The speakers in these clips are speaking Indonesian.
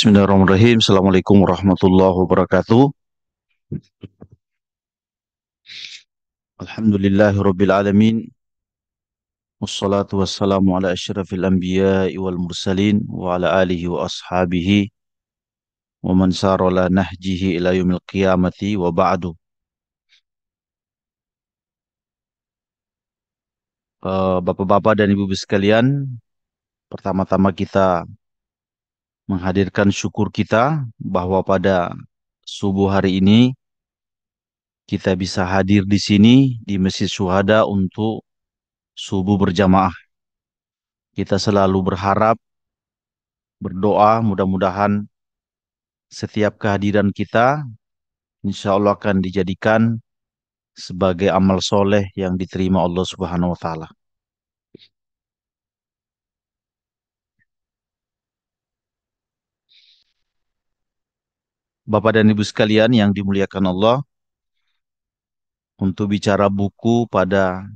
Bismillahirrahmanirrahim. Assalamualaikum warahmatullahi wabarakatuh. Alhamdulillahirabbil alamin. Wassalatu wassalamu ala asyrafil anbiya'i wal mursalin wa ala alihi wa ashabihi wa man sara ala nahjihi ila yaumil qiyamati wa ba'du. Bapak-bapak dan ibu-ibu sekalian, pertama-tama kita menghadirkan syukur kita bahwa pada subuh hari ini kita bisa hadir di sini di Masjid Syuhada untuk subuh berjamaah. Kita selalu berharap, berdoa, mudah-mudahan setiap kehadiran kita insya Allah akan dijadikan sebagai amal soleh yang diterima Allah Subhanahu wa Ta'ala. Bapak dan Ibu sekalian yang dimuliakan Allah, untuk bicara buku pada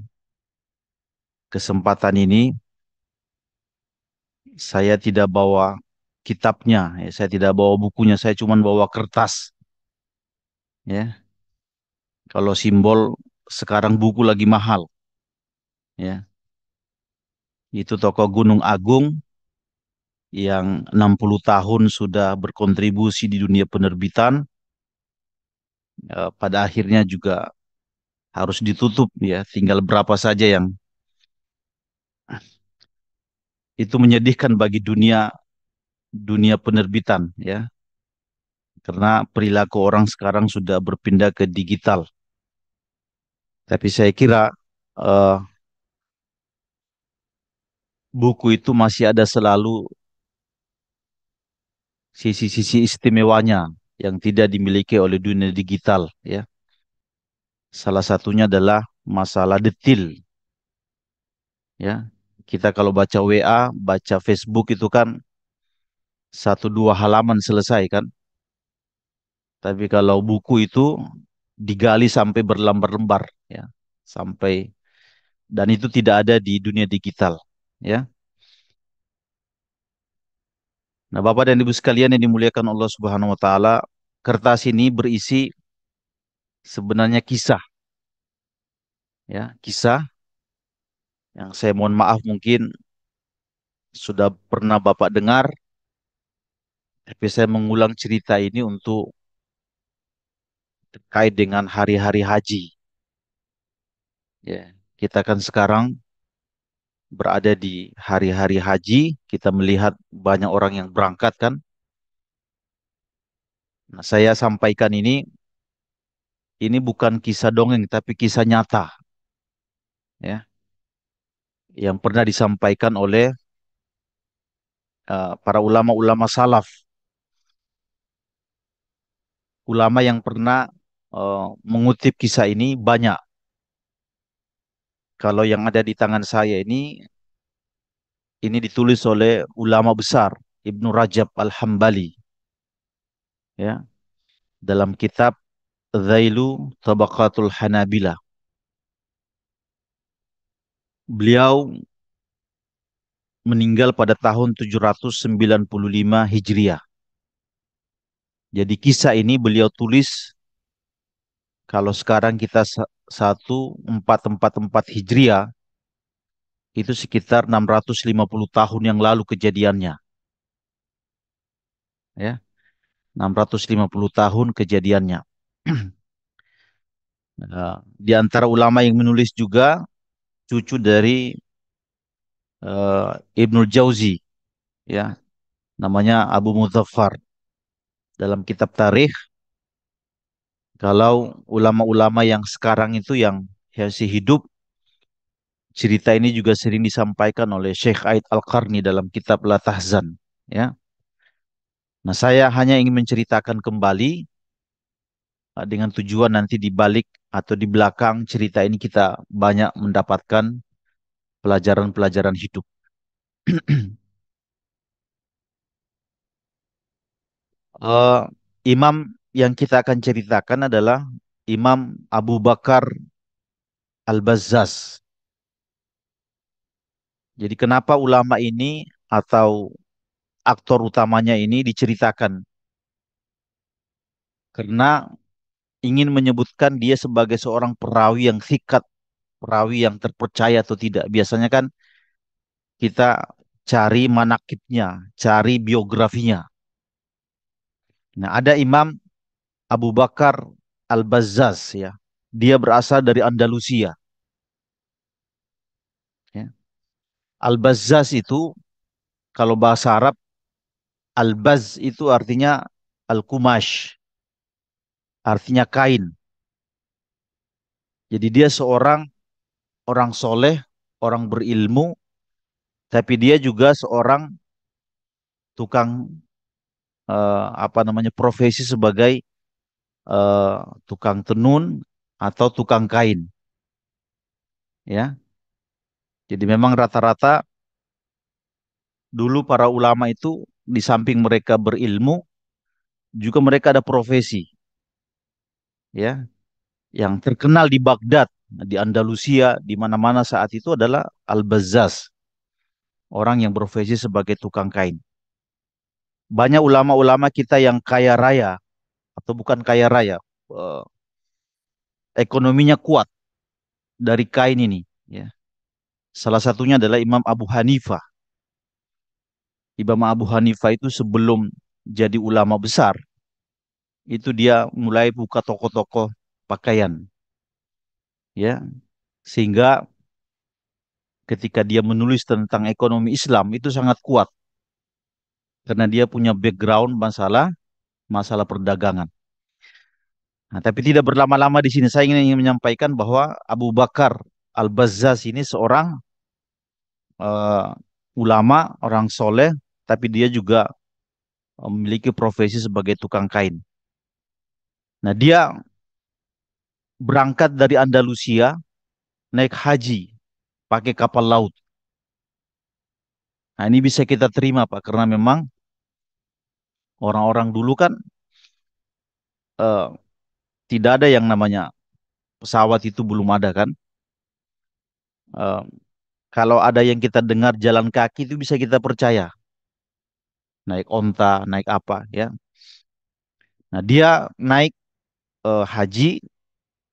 kesempatan ini, saya tidak bawa kitabnya, ya, saya tidak bawa bukunya, saya cuma bawa kertas. Ya, kalau simbol sekarang buku lagi mahal, ya, itu tokoh Gunung Agung yang 60 tahun sudah berkontribusi di dunia penerbitan, pada akhirnya juga harus ditutup ya, tinggal berapa saja yang itu menyedihkan bagi dunia dunia penerbitan ya, karena perilaku orang sekarang sudah berpindah ke digital. Tapi saya kira eh, buku itu masih ada selalu sisi-sisi istimewanya yang tidak dimiliki oleh dunia digital ya. Salah satunya adalah masalah detil ya. Kita kalau baca WA, baca Facebook itu kan satu dua halaman selesai kan. Tapi kalau buku itu digali sampai berlembar-lembar ya, sampai, dan itu tidak ada di dunia digital ya. Nah, Bapak dan Ibu sekalian yang dimuliakan Allah Subhanahu wa taala, kertas ini berisi sebenarnya kisah ya, kisah yang saya mohon maaf mungkin sudah pernah Bapak dengar, tapi saya mengulang cerita ini untuk terkait dengan hari-hari haji ya. Kita kan sekarang berada di hari-hari haji, kita melihat banyak orang yang berangkat kan. Nah, saya sampaikan ini bukan kisah dongeng tapi kisah nyata ya, yang pernah disampaikan oleh para ulama-ulama salaf, ulama yang pernah mengutip kisah ini banyak. Kalau yang ada di tangan saya ini ditulis oleh ulama besar Ibnu Rajab Al-Hambali ya, dalam kitab Dzailu Tabaqatul Hanabila. Beliau meninggal pada tahun 795 Hijriah. Jadi kisah ini beliau tulis kalau sekarang kita 1444 Hijriah, itu sekitar 650 tahun yang lalu kejadiannya. Ya, 650 tahun kejadiannya. Di antara ulama yang menulis juga cucu dari Ibnul Jauzi, ya, namanya Abu Muzaffar. Dalam kitab tarikh, kalau ulama-ulama yang sekarang itu yang masih hidup, cerita ini juga sering disampaikan oleh Syekh Aid Al-Qarni dalam kitab La Tahzan, ya. Nah, saya hanya ingin menceritakan kembali dengan tujuan nanti di balik atau di belakang cerita ini kita banyak mendapatkan pelajaran-pelajaran hidup. Eh, Imam yang kita akan ceritakan adalah Imam Abu Bakar Al-Bazzaz. Jadi kenapa ulama ini atau aktor utamanya ini diceritakan karena ingin menyebutkan dia sebagai seorang perawi yang thiqat, perawi yang terpercaya atau tidak. Biasanya kan kita cari manakibnya, cari biografinya. Nah, ada Imam Abu Bakar Al-Bazzaz ya. Dia berasal dari Andalusia. Ya. Al-Bazzaz itu kalau bahasa Arab, Al-Baz itu artinya Al-Kumash, artinya kain. Jadi dia seorang orang soleh, orang berilmu, tapi dia juga seorang tukang apa namanya profesi sebagai eh, tukang tenun atau tukang kain, ya. Jadi memang rata-rata dulu para ulama itu di samping mereka berilmu, juga mereka ada profesi, ya. Yang terkenal di Baghdad, di Andalusia, di mana-mana saat itu adalah Al-Bazzaz, orang yang profesi sebagai tukang kain. Banyak ulama-ulama kita yang kaya raya atau bukan kaya raya, eh, ekonominya kuat dari kain ini, ya. Salah satunya adalah Imam Abu Hanifah. Imam Abu Hanifah itu sebelum jadi ulama besar, itu dia mulai buka toko-toko pakaian, ya. Sehingga ketika dia menulis tentang ekonomi Islam itu sangat kuat karena dia punya background masalah masalah perdagangan. Nah, tapi tidak berlama-lama di sini. Saya ingin menyampaikan bahwa Abu Bakar Al-Bazzaz ini seorang eh, ulama, orang soleh, tapi dia juga memiliki profesi sebagai tukang kain. Nah, dia berangkat dari Andalusia, naik haji, pakai kapal laut. Nah, ini bisa kita terima, Pak, karena memang orang-orang dulu kan eh, tidak ada yang namanya pesawat itu belum ada kan. Eh, kalau ada yang kita dengar jalan kaki itu bisa kita percaya. Naik onta, naik apa, ya. Nah, dia naik haji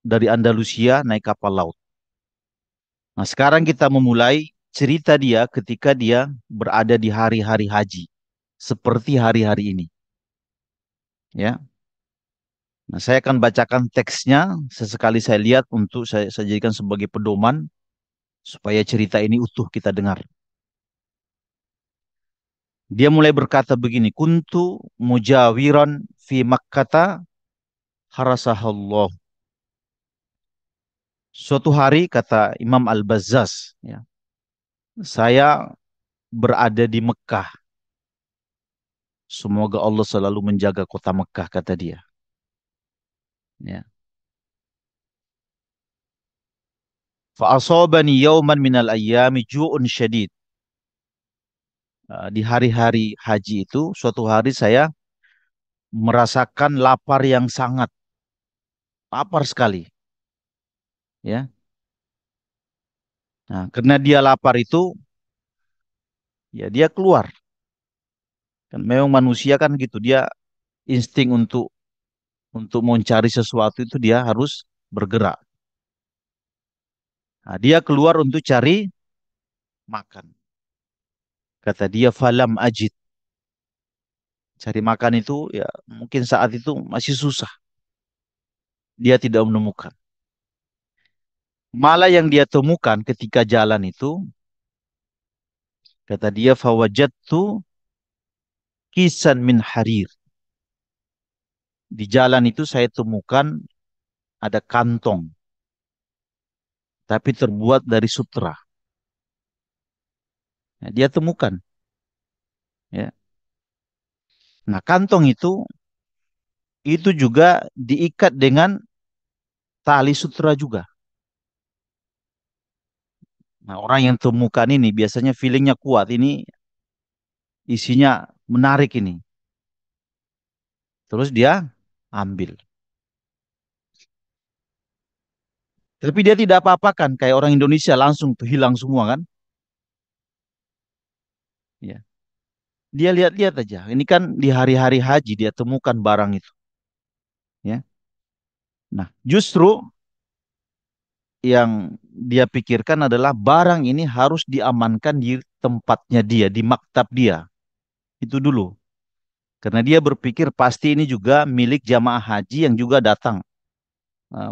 dari Andalusia, naik kapal laut. Nah, sekarang kita memulai cerita dia ketika dia berada di hari-hari haji. Seperti hari-hari ini. Ya. Nah, saya akan bacakan teksnya sesekali saya lihat untuk saya jadikan sebagai pedoman supaya cerita ini utuh kita dengar. Dia mulai berkata begini, kuntu mujawiran fi Makkata harasahallah. Suatu hari kata Imam Al-Bazzaz, ya, saya berada di Mekah. Semoga Allah selalu menjaga kota Mekah, kata dia. Ya. Fa'asabani yauman minal ayyami ju'un syadid. Di hari-hari haji itu, suatu hari saya merasakan lapar yang sangat, lapar sekali. Ya, nah, karena dia lapar itu, ya dia keluar. Kan memang manusia kan gitu, dia insting untuk mencari sesuatu itu dia harus bergerak. Nah, dia keluar untuk cari makan. Kata dia falam ajid. Cari makan itu ya mungkin saat itu masih susah. Dia tidak menemukan. Malah yang dia temukan ketika jalan itu, kata dia fawajadtu kisan min harir. Di jalan itu saya temukan ada kantong, tapi terbuat dari sutra. Nah, dia temukan, ya. Nah, kantong itu juga diikat dengan tali sutra juga. Nah, orang yang temukan ini biasanya feelingnya kuat. Ini isinya menarik ini. Terus dia ambil. Tapi dia tidak apa-apakan. Kayak orang Indonesia langsung tuh hilang semua kan. Ya. Dia lihat-lihat aja. Ini kan di hari-hari haji dia temukan barang itu, ya. Nah, justru yang dia pikirkan adalah barang ini harus diamankan di tempatnya dia, di maktab dia. Itu dulu. Karena dia berpikir pasti ini juga milik jamaah haji yang juga datang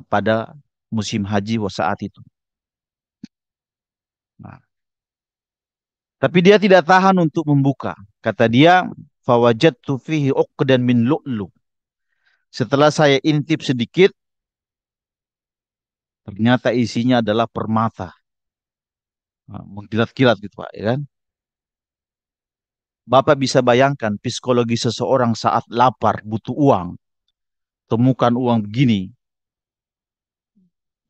pada musim haji saat itu. Nah, tapi dia tidak tahan untuk membuka. Kata dia, fawajadtu fihi uqdan min lu'lu. Setelah saya intip sedikit, ternyata isinya adalah permata. Nah, mengkilat-kilat gitu Pak, ya kan? Bapak bisa bayangkan psikologi seseorang saat lapar, butuh uang, temukan uang begini,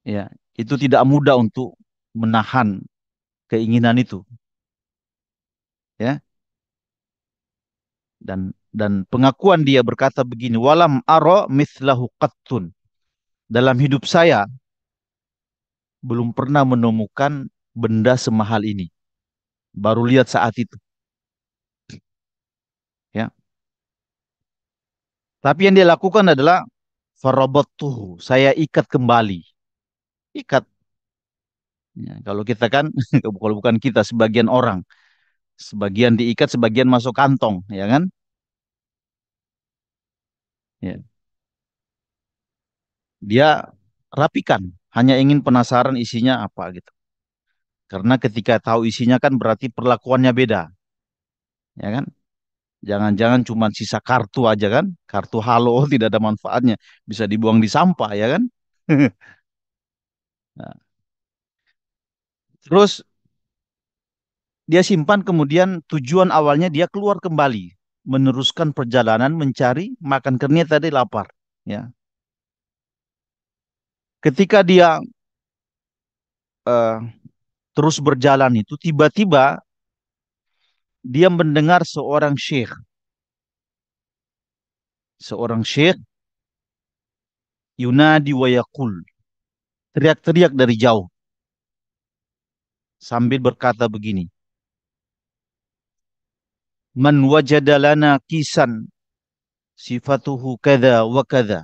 ya, itu tidak mudah untuk menahan keinginan itu, ya. Dan pengakuan dia berkata begini, walam aro mithlahu qattun. Dalam hidup saya belum pernah menemukan benda semahal ini. Baru lihat saat itu, ya. Tapi yang dia lakukan adalah farabattuhu, saya ikat kembali. Ikat. Ya, kalau kita kan, kalau bukan kita, sebagian orang, sebagian diikat, sebagian masuk kantong, ya kan? Ya. Dia rapikan, hanya ingin penasaran isinya apa gitu. Karena ketika tahu isinya kan berarti perlakuannya beda, ya kan? Jangan-jangan cuma sisa kartu aja kan? Kartu halo tidak ada manfaatnya, bisa dibuang di sampah, ya kan? Nah, terus dia simpan, kemudian tujuan awalnya dia keluar kembali, meneruskan perjalanan mencari makan karena tadi lapar, ya. Ketika dia eh, terus berjalan itu tiba-tiba dia mendengar seorang syekh yunadi wa yaqul, teriak-teriak dari jauh sambil berkata begini, man wajada lana kisan sifatuhu kada wa kada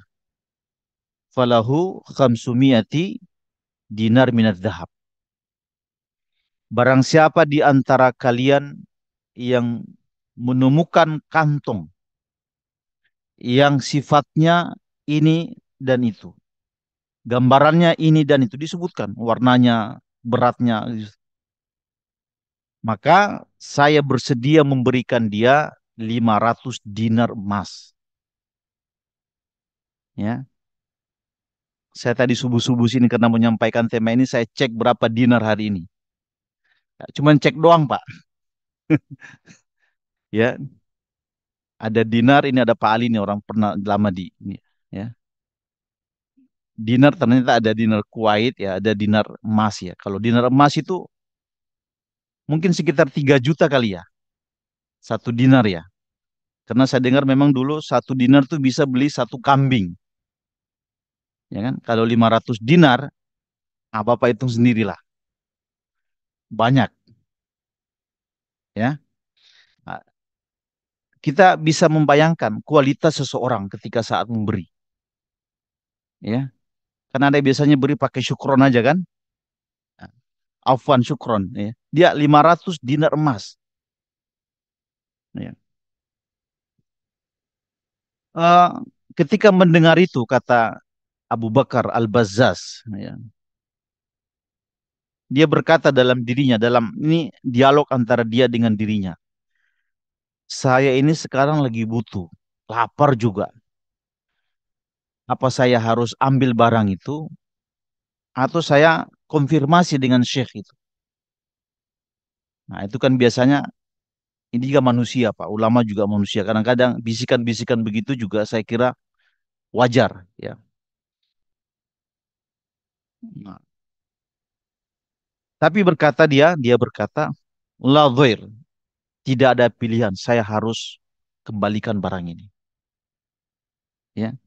falahu khamsumiyati dinar minat dhahab. Barang siapa di antara kalian yang menemukan kantong yang sifatnya ini dan itu, gambarannya ini dan itu disebutkan, warnanya, beratnya, maka saya bersedia memberikan dia 500 dinar emas. Ya, saya tadi subuh-subuh sini karena menyampaikan tema ini, saya cek berapa dinar hari ini. Ya, cuman cek doang, Pak. Ya, ada dinar ini, ada Pak Ali nih, orang pernah lama di ini. Ya, dinar ternyata ada dinar Kuwait, ya, ada dinar emas ya. Kalau dinar emas itu mungkin sekitar 3 juta kali ya, satu dinar ya. Karena saya dengar memang dulu satu dinar tuh bisa beli satu kambing, ya kan? Kalau 500 dinar, apa-apa hitung sendirilah, banyak, ya. Nah, kita bisa membayangkan kualitas seseorang ketika saat memberi, ya. Karena ada yang biasanya beri pakai syukron aja kan? Nah, afwan syukron, ya. Dia 500 dinar emas, ya. Eh, ketika mendengar itu kata Abu Bakar Al-Bazzaz, ya, dia berkata dalam dirinya, dalam ini dialog antara dia dengan dirinya. Saya ini sekarang lagi butuh, lapar juga. Apa saya harus ambil barang itu atau saya konfirmasi dengan syekh itu? Nah, itu kan biasanya ini juga manusia, Pak. Ulama juga manusia. Kadang-kadang bisikan-bisikan begitu juga saya kira wajar, ya. Nah, tapi dia berkata, la dhair, tidak ada pilihan, saya harus kembalikan barang ini, ya.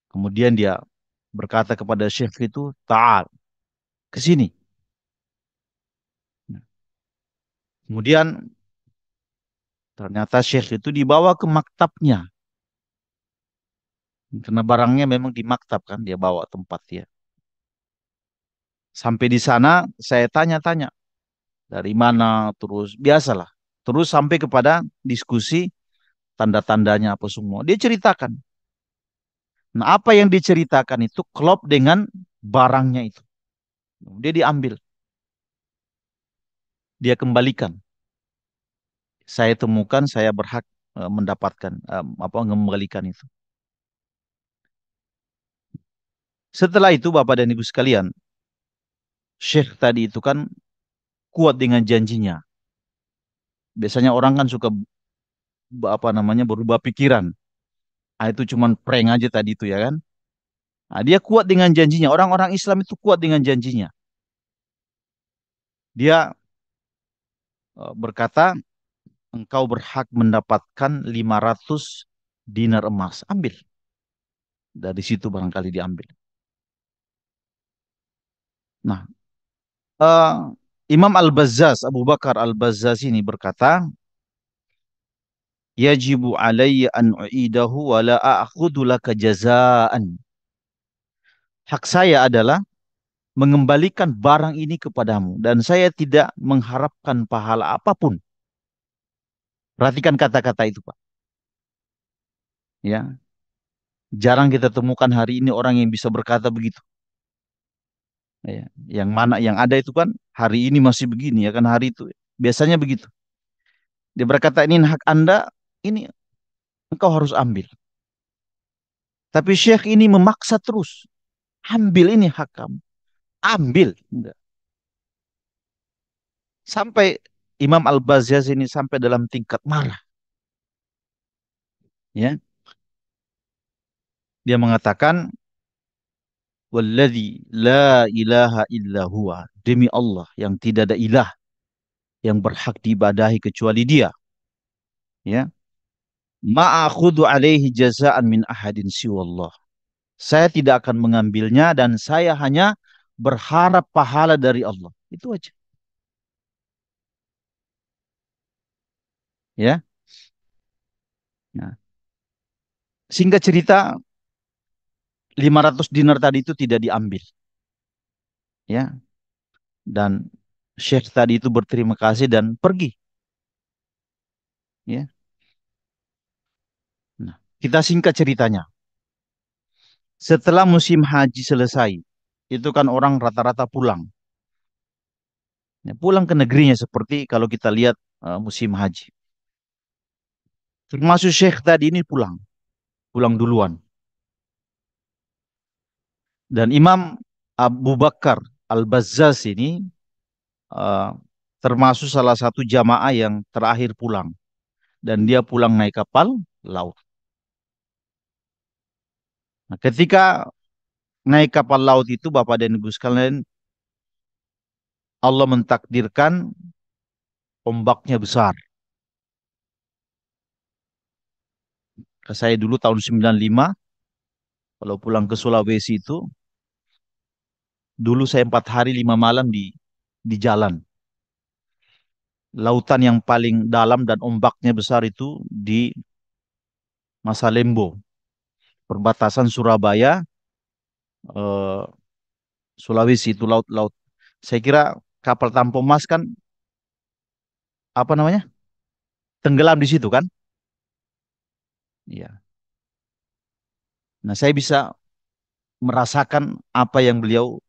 Kemudian dia berkata kepada syekh itu, ta'al, ke sini. Nah, kemudian Ternyata Syekh itu dibawa ke maktabnya. Karena barangnya memang di maktab kan, dia bawa tempat dia. Sampai di sana saya tanya-tanya dari mana, terus biasalah. Terus sampai kepada diskusi tanda-tandanya apa semua. Dia ceritakan. Nah, apa yang diceritakan itu klop dengan barangnya itu. Dia diambil, dia kembalikan. Saya temukan, saya berhak mendapatkan apa mengembalikan itu. Setelah itu Bapak dan Ibu sekalian, Syekh tadi itu kan kuat dengan janjinya. Biasanya orang kan suka apa namanya berubah pikiran. Ah, itu cuman prank aja tadi itu ya kan. Nah, dia kuat dengan janjinya. Orang-orang Islam itu kuat dengan janjinya. Dia berkata, engkau berhak mendapatkan 500 dinar emas. Ambil. Dari situ barangkali diambil. Nah, eh, Imam Al-Bazzaz, Abu Bakar Al-Bazzaz ini berkata, yajibu alayya an u'idahu wa la a'khudu laka jazaan. Hak saya adalah mengembalikan barang ini kepadamu dan saya tidak mengharapkan pahala apapun. Perhatikan kata-kata itu, Pak. Ya, jarang kita temukan hari ini orang yang bisa berkata begitu. Ya, yang mana yang ada itu kan hari ini masih begini ya kan hari itu biasanya begitu. Dia berkata ini hak Anda, ini engkau harus ambil. Tapi Syekh ini memaksa terus. Ambil ini hak kamu. Ambil. Enggak. Sampai Imam Al-Bazaz ini sampai dalam tingkat marah. Ya, dia mengatakan, walladzi la ilaha illa huwa. Demi Allah yang tidak ada ilah yang berhak diibadahi kecuali Dia. Ya. Ma'akhudhu alaihi jazaan min ahadin siwallah. Saya tidak akan mengambilnya dan saya hanya berharap pahala dari Allah. Itu aja. Ya. Nah, singkat cerita 500 dinar tadi itu tidak diambil. Ya. Dan Syekh tadi itu berterima kasih dan pergi. Ya. Nah, kita singkat ceritanya. Setelah musim haji selesai, itu kan orang rata-rata pulang. Ya, pulang ke negerinya seperti kalau kita lihat musim haji. Termasuk Syekh tadi ini pulang, pulang duluan. Dan Imam Abu Bakar Al-Bazzaz ini eh, termasuk salah satu jamaah yang terakhir pulang. Dan dia pulang naik kapal laut. Nah, ketika naik kapal laut itu Bapak dan Ibu sekalian, Allah mentakdirkan ombaknya besar. Saya dulu tahun 95 kalau pulang ke Sulawesi itu, dulu saya 4 hari 5 malam di jalan. Lautan yang paling dalam dan ombaknya besar itu di Masalembo, perbatasan Surabaya, eh, Sulawesi itu laut-laut. Saya kira kapal tanpa emas kan apa namanya? Tenggelam di situ kan? Iya. Nah, saya bisa merasakan apa yang beliau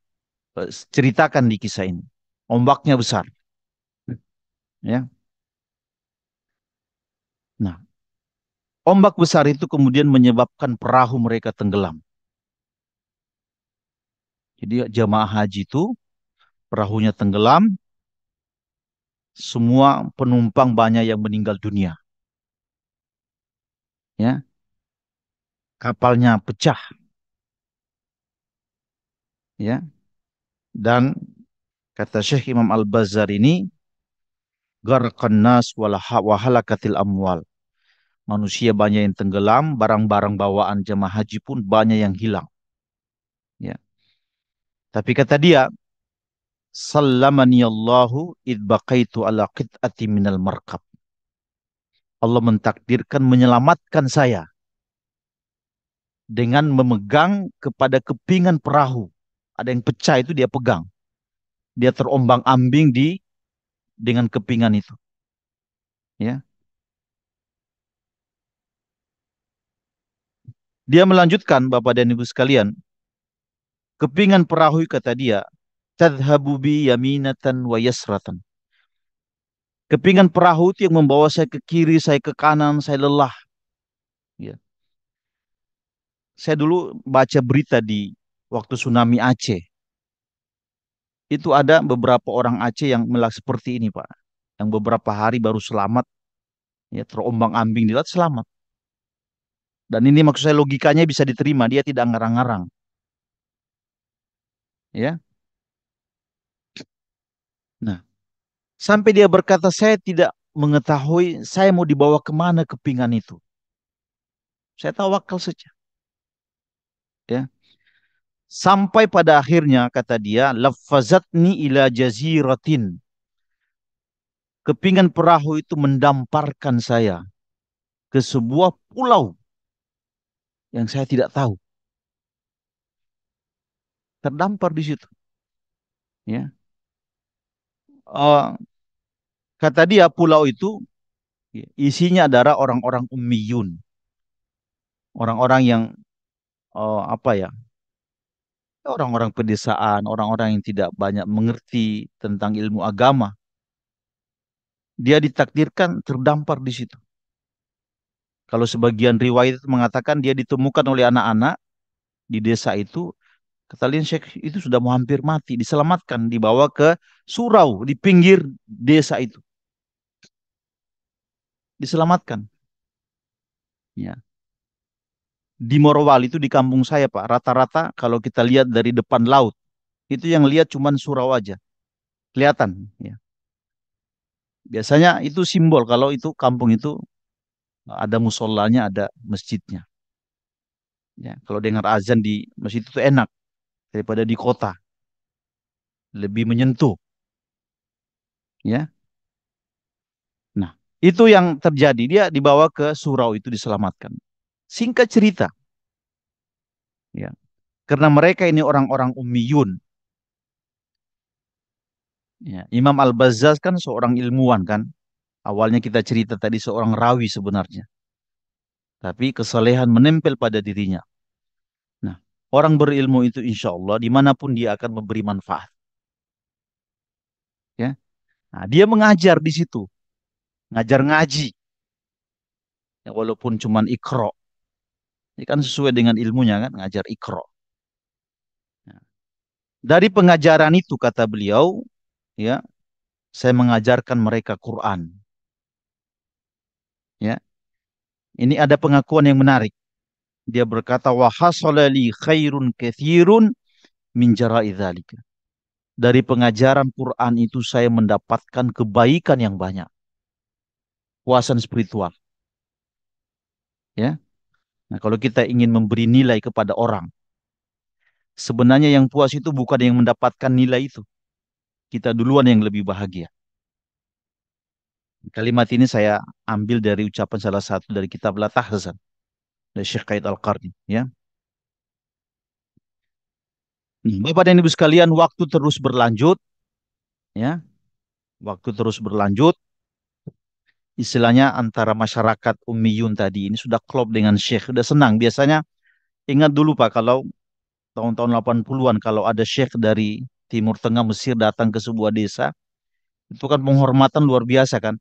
ceritakan di kisah ini. Ombaknya besar, ya. Nah, ombak besar itu kemudian menyebabkan perahu mereka tenggelam. Jadi jamaah haji itu perahunya tenggelam, semua penumpang banyak yang meninggal dunia, ya. Kapalnya pecah, ya. Dan kata Syekh Imam Al-Bazar ini, gharqan nas wahalakatil amwal. Manusia banyak yang tenggelam, barang-barang bawaan jemaah haji pun banyak yang hilang. Ya. Tapi kata dia, sallamani Allahu id baqaitu ala qit'ati minal markab. Allah mentakdirkan menyelamatkan saya dengan memegang kepada kepingan perahu. Ada yang pecah itu dia pegang. Dia terombang-ambing dengan kepingan itu. Ya, dia melanjutkan Bapak dan Ibu sekalian, kepingan perahu kata dia, tadhhabu bi yaminatan wa yasratan. Kepingan perahu itu yang membawa saya ke kiri, saya ke kanan, saya lelah. Ya. Saya dulu baca berita di waktu tsunami Aceh. Itu ada beberapa orang Aceh yang melakukan seperti ini, Pak. Yang beberapa hari baru selamat, ya terombang-ambing di laut selamat. Dan ini maksud saya logikanya bisa diterima, dia tidak ngarang-ngarang, ya. Nah, sampai dia berkata, saya tidak mengetahui saya mau dibawa kemana kepingan itu. Saya tawakal saja, ya. Sampai pada akhirnya kata dia, lafazatni ila jaziratin. Kepingan perahu itu mendamparkan saya ke sebuah pulau yang saya tidak tahu. Terdampar di situ, ya. Eh, kata dia pulau itu isinya adalah orang-orang ummiyun, orang-orang yang apa ya, orang-orang pedesaan, orang-orang yang tidak banyak mengerti tentang ilmu agama. Dia ditakdirkan terdampar di situ. Kalau sebagian riwayat itu mengatakan dia ditemukan oleh anak-anak di desa itu, kata Lin Syekh itu sudah mau hampir mati, diselamatkan, dibawa ke surau di pinggir desa itu, diselamatkan. Ya. Di Morowali itu di kampung saya Pak, rata-rata kalau kita lihat dari depan laut, itu yang lihat cuman surau aja, kelihatan. Ya. Biasanya itu simbol kalau itu kampung itu ada musolanya, ada masjidnya. Ya, kalau dengar azan di masjid itu enak daripada di kota, lebih menyentuh. Ya, nah itu yang terjadi. Dia dibawa ke surau itu diselamatkan. Singkat cerita, ya, karena mereka ini orang-orang ummiyun. Ya, Imam Al-Bazzaz kan seorang ilmuwan kan. Awalnya kita cerita tadi seorang rawi sebenarnya, tapi kesalehan menempel pada dirinya. Nah, orang berilmu itu insya Allah dimanapun dia akan memberi manfaat. Ya, nah, dia mengajar di situ, ngajar ngaji, ya, walaupun cuman ikro, ini kan sesuai dengan ilmunya kan, ngajar ikro. Nah, dari pengajaran itu kata beliau, ya, saya mengajarkan mereka Quran. Ya, ini ada pengakuan yang menarik. Dia berkata, wa hasalali khairun kathirun min jara'i dzalika. Dari pengajaran Quran itu saya mendapatkan kebaikan yang banyak, puasan spiritual. Ya, nah kalau kita ingin memberi nilai kepada orang, sebenarnya yang puas itu bukan yang mendapatkan nilai itu. Kita duluan yang lebih bahagia. Kalimat ini saya ambil dari ucapan salah satu dari kitab La Tahzan dari Syekh Qaid Al-Qarni. Ya, Bapak dan Ibu sekalian, waktu terus berlanjut. Ya, waktu terus berlanjut. Istilahnya antara masyarakat Ummiyun tadi ini sudah klop dengan Syekh, sudah senang. Biasanya ingat dulu Pak, kalau tahun-tahun 80-an kalau ada Syekh dari Timur Tengah Mesir datang ke sebuah desa, itu kan penghormatan luar biasa kan.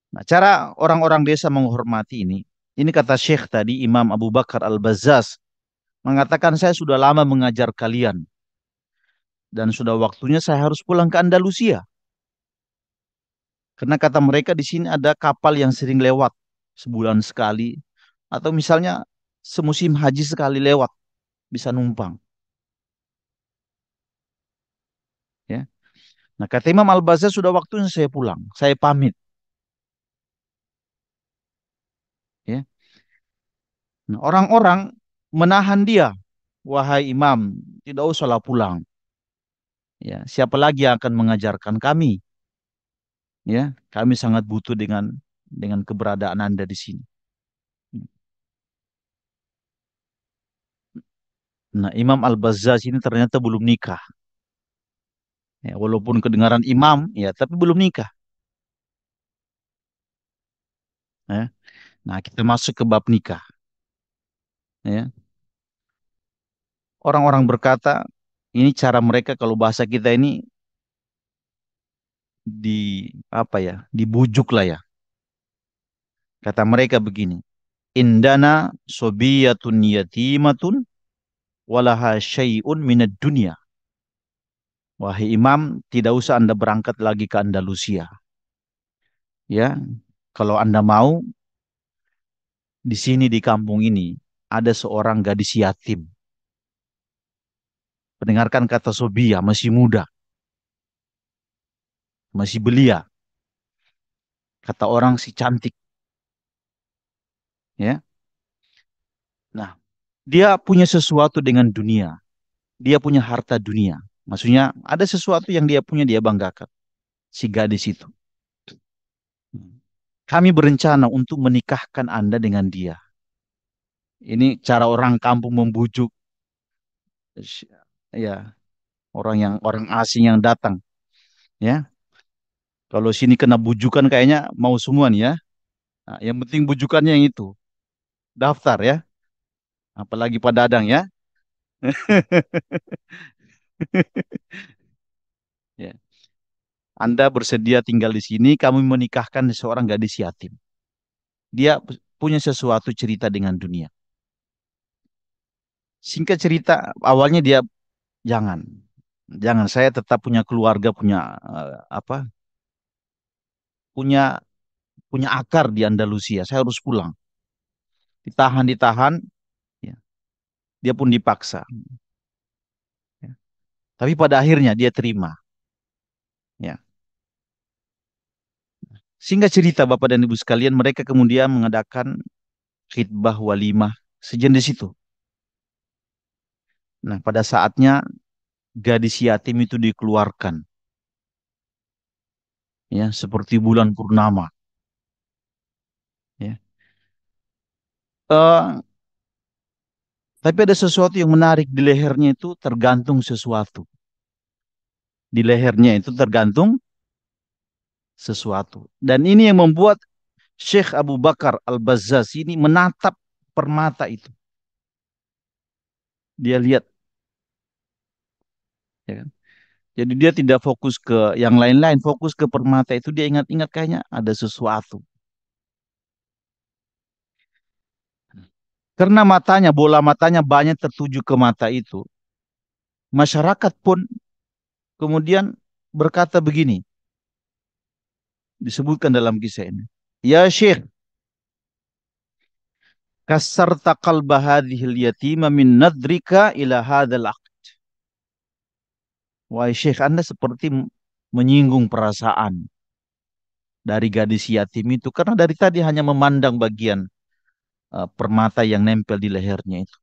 Nah, cara orang-orang desa menghormati ini kata Syekh tadi Imam Abu Bakar Al-Bazzaz mengatakan saya sudah lama mengajar kalian dan sudah waktunya saya harus pulang ke Andalusia. Karena kata mereka di sini ada kapal yang sering lewat sebulan sekali atau misalnya semusim haji sekali lewat bisa numpang, ya. Nah, kata Imam Al-Bazzar sudah waktunya saya pulang, saya pamit, ya. Nah, orang-orang menahan dia, wahai Imam, tidak usahlah pulang. Ya, siapa lagi yang akan mengajarkan kami? Ya, kami sangat butuh dengan keberadaan Anda di sini. Nah, Imam Al-Bazzaz ini ternyata belum nikah. Ya, walaupun kedengaran imam, ya, tapi belum nikah. Ya. Nah, kita masuk ke bab nikah. Ya. Orang-orang berkata, ini cara mereka kalau bahasa kita ini di apa ya, dibujuk lah ya. Kata mereka begini, indana sobiyatun yatimatun walaha syai'un minad dunya. Wahai imam, tidak usah Anda berangkat lagi ke Andalusia. Ya, kalau Anda mau, di sini di kampung ini ada seorang gadis yatim. Mendengarkan kata sobia, masih muda, masih belia. Kata orang si cantik, ya. Nah, dia punya sesuatu dengan dunia. Dia punya harta dunia. Maksudnya ada sesuatu yang dia punya dia banggakan. Si gadis itu. Kami berencana untuk menikahkan Anda dengan dia. Ini cara orang kampung membujuk ya orang asing yang datang, ya. Kalau sini kena bujukan kayaknya mau semua nih ya. Nah, yang penting bujukannya yang itu. Daftar ya. Apalagi Pak Dadang ya. Ya. Anda bersedia tinggal di sini, kami menikahkan seorang gadis yatim. Dia punya sesuatu cerita dengan dunia. Singkat cerita, awalnya dia jangan, jangan. Saya tetap punya keluarga, punya apa? Punya punya akar di Andalusia. Saya harus pulang. Ditahan, ditahan. Ya. Dia pun dipaksa. Ya. Tapi pada akhirnya dia terima. Ya. Singkat cerita, Bapak dan Ibu sekalian, mereka kemudian mengadakan khitbah walimah sejenis itu. Nah, pada saatnya gadis yatim itu dikeluarkan, ya, seperti bulan purnama. Ya. Eh, tapi ada sesuatu yang menarik di lehernya itu tergantung sesuatu. Di lehernya itu tergantung sesuatu. Dan ini yang membuat Syekh Abu Bakar Al-Bazzaz ini menatap permata itu. Dia lihat, ya kan? Jadi dia tidak fokus ke yang lain-lain, fokus ke permata itu dia ingat-ingat kayaknya ada sesuatu. Karena matanya, bola matanya banyak tertuju ke mata itu. Masyarakat pun kemudian berkata begini, disebutkan dalam kisah ini. Ya Syekh, kasarta qalba hadhil yatima min nadrika ila hadzal aqd. Wahai Syekh, Anda seperti menyinggung perasaan dari gadis yatim itu karena dari tadi hanya memandang bagian permata yang nempel di lehernya itu,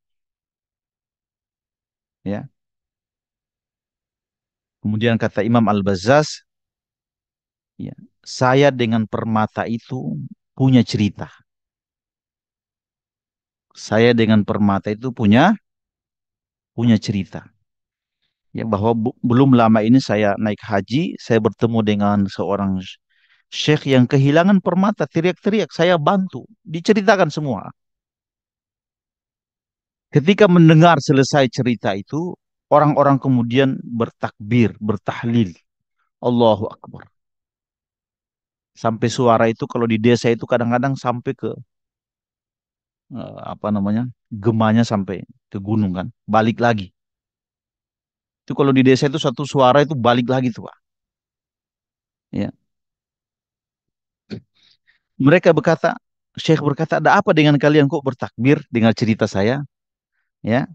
ya. Kemudian kata Imam Al-Bazzaz, ya, saya dengan permata itu punya cerita. Saya dengan permata itu punya punya cerita. Ya, bahwa belum lama ini saya naik haji, saya bertemu dengan seorang syekh yang kehilangan permata, teriak-teriak, saya bantu, diceritakan semua. Ketika mendengar selesai cerita itu, orang-orang kemudian bertakbir, bertahlil, Allahu Akbar. Sampai suara itu kalau di desa itu kadang-kadang sampai ke apa namanya, gemanya sampai ke gunung kan, balik lagi. Itu kalau di desa itu satu suara itu balik lagi tuh Pak. Ya. Mereka berkata, Syekh berkata, ada apa dengan kalian kok bertakbir dengan cerita saya? Ya,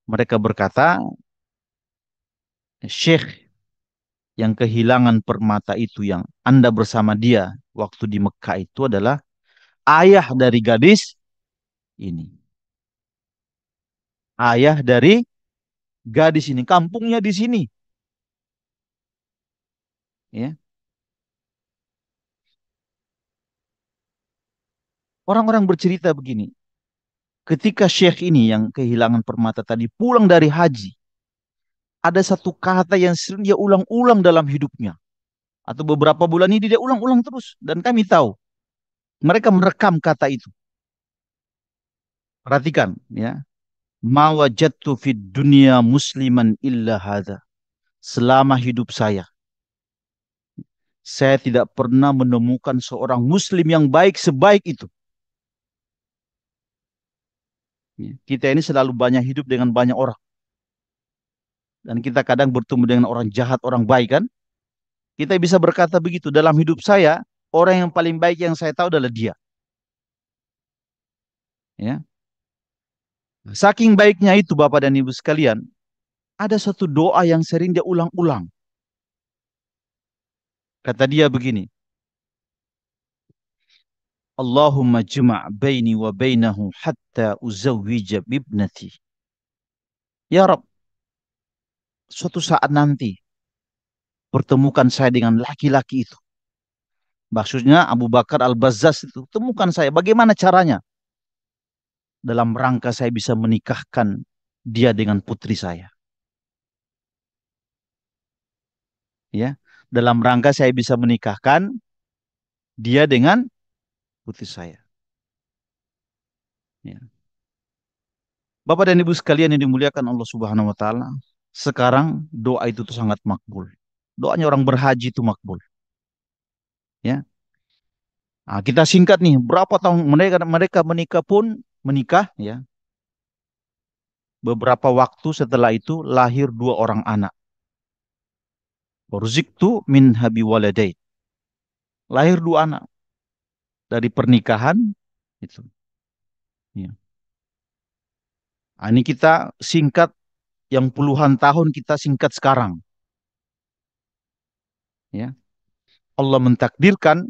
mereka berkata, Syekh yang kehilangan permata itu yang Anda bersama dia waktu di Mekah itu adalah ayah dari gadis ini. Ayah dari gadis ini, kampungnya di sini. Ya. Orang-orang bercerita begini, ketika Syekh ini yang kehilangan permata tadi pulang dari haji, ada satu kata yang sering dia ulang-ulang dalam hidupnya. Atau beberapa bulan ini dia ulang-ulang terus. Dan kami tahu, mereka merekam kata itu. Perhatikan, ya. Ma wajadtu fid dunya musliman illa hadha. Selama hidup saya tidak pernah menemukan seorang muslim yang baik sebaik itu. Ya. Kita ini selalu banyak hidup dengan banyak orang. Dan kita kadang bertemu dengan orang jahat, orang baik kan. Kita bisa berkata begitu. Dalam hidup saya, orang yang paling baik yang saya tahu adalah dia. Ya. Saking baiknya itu Bapak dan Ibu sekalian, ada satu doa yang sering dia ulang-ulang. Kata dia begini, Allahumma jma' baini wa bainahu hatta uzawwija bibnati. Ya Rabb, suatu saat nanti pertemukan saya dengan laki-laki itu. Maksudnya Abu Bakar Al-Bazzaz itu. Temukan saya. Bagaimana caranya? Dalam rangka saya bisa menikahkan dia dengan putri saya. Ya, dalam rangka saya bisa menikahkan dia dengan putri saya. Ya. Bapak dan Ibu sekalian yang dimuliakan Allah Subhanahu wa taala, sekarang doa itu tuh sangat makbul. Doanya orang berhaji itu makbul, ya. Nah, kita singkat nih, berapa tahun mereka mereka menikah pun menikah, ya. Beberapa waktu setelah itu lahir dua orang anak. Warziktu min habi waladai. Lahir dua anak dari pernikahan itu. Ya. Nah, ini kita singkat yang puluhan tahun kita singkat sekarang, ya. Allah mentakdirkan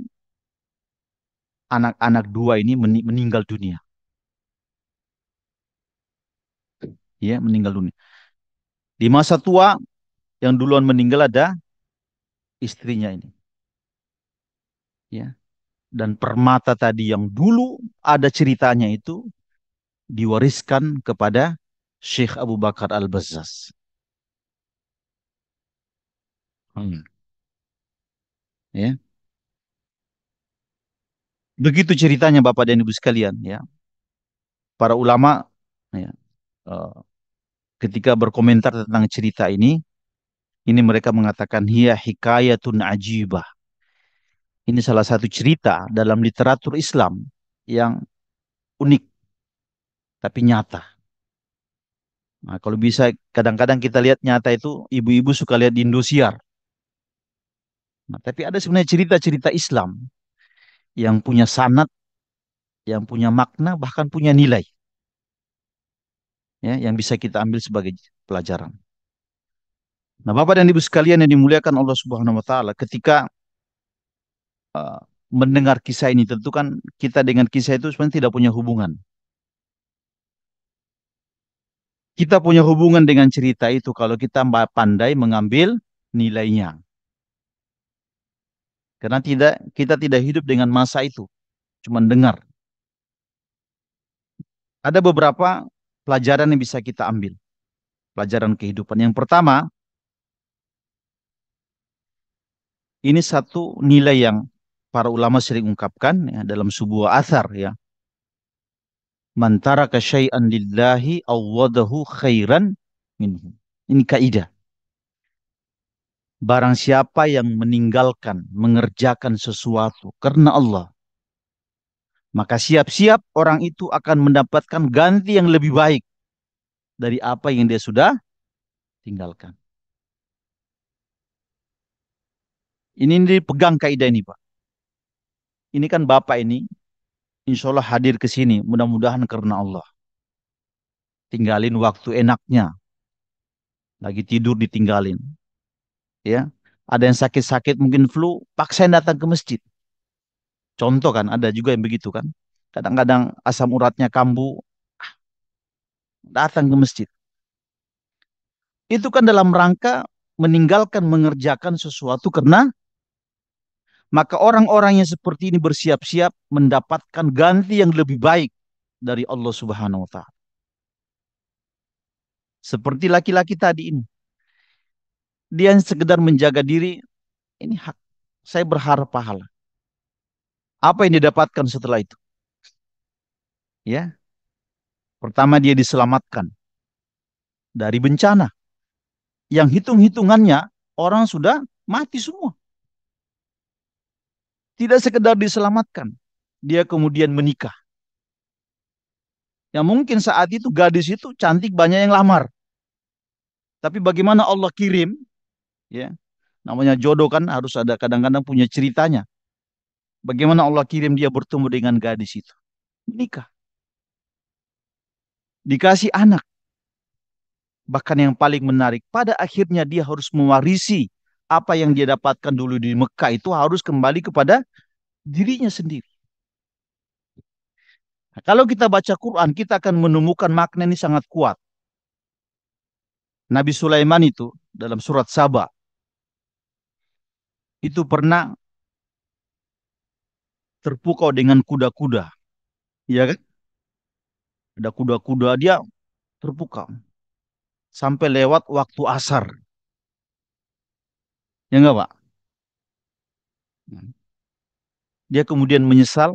anak-anak dua ini meninggal dunia, ya, meninggal dunia. Di masa tua yang duluan meninggal ada istrinya ini, ya. Dan permata tadi yang dulu ada ceritanya itu diwariskan kepada Syekh Abu Bakar Al-Bazzaz. Hmm. Ya. Begitu ceritanya Bapak dan Ibu sekalian, ya. Para ulama, ya, eh, ketika berkomentar tentang cerita ini mereka mengatakan hiya hikayatun ajibah. Ini salah satu cerita dalam literatur Islam yang unik tapi nyata. Nah, kalau bisa kadang-kadang kita lihat nyata itu ibu-ibu suka lihat di Indosiar. Nah, tapi ada sebenarnya cerita-cerita Islam yang punya sanad, yang punya makna, bahkan punya nilai, ya, yang bisa kita ambil sebagai pelajaran. Nah, Bapak dan Ibu sekalian yang dimuliakan Allah Subhanahu wa taala, ketika uh, mendengar kisah ini tentu kan kita dengan kisah itu sebenarnya tidak punya hubungan. Kita punya hubungan dengan cerita itu kalau kita pandai mengambil nilainya. Karena kita tidak hidup dengan masa itu, cuma dengar. Ada beberapa pelajaran yang bisa kita ambil, pelajaran kehidupan. Yang pertama, ini satu nilai yang para ulama sering ungkapkan, ya, dalam sebuah athar, ya. Man taraka syai'an lillahi awwadahu khairan minhu. Ini kaidah. Barang siapa yang meninggalkan mengerjakan sesuatu karena Allah, maka siap-siap orang itu akan mendapatkan ganti yang lebih baik dari apa yang dia sudah tinggalkan. Ini dipegang kaidah ini, Pak. Ini kan Bapak ini, insya Allah hadir ke sini, mudah-mudahan karena Allah. Tinggalin waktu enaknya, lagi tidur ditinggalin, ya. Ada yang sakit-sakit mungkin flu, paksain datang ke masjid. Contoh kan, ada juga yang begitu kan. Kadang-kadang asam uratnya kambuh, datang ke masjid. Itu kan dalam rangka meninggalkan mengerjakan sesuatu karena Maka orang-orang yang seperti ini bersiap-siap mendapatkan ganti yang lebih baik dari Allah Subhanahu wa taala. Seperti laki-laki tadi ini. Dia sekedar menjaga diri, ini hak. Saya berharap pahala. Apa yang didapatkan setelah itu? Ya, pertama dia diselamatkan dari bencana yang hitung-hitungannya orang sudah mati semua. Tidak sekedar diselamatkan, dia kemudian menikah. Yang mungkin saat itu gadis itu cantik, banyak yang lamar. Tapi bagaimana Allah kirim, ya, namanya jodoh kan harus ada, kadang-kadang punya ceritanya. Bagaimana Allah kirim dia bertemu dengan gadis itu, menikah, dikasih anak. Bahkan yang paling menarik, pada akhirnya dia harus mewarisi apa yang dia dapatkan dulu di Mekah, itu harus kembali kepada dirinya sendiri. Nah, kalau kita baca Quran, kita akan menemukan makna ini sangat kuat. Nabi Sulaiman itu dalam surat Saba itu pernah terpukau dengan kuda-kuda, ya kan? Ada kuda-kuda, dia terpukau sampai lewat waktu asar, ya enggak Pak? Dia kemudian menyesal.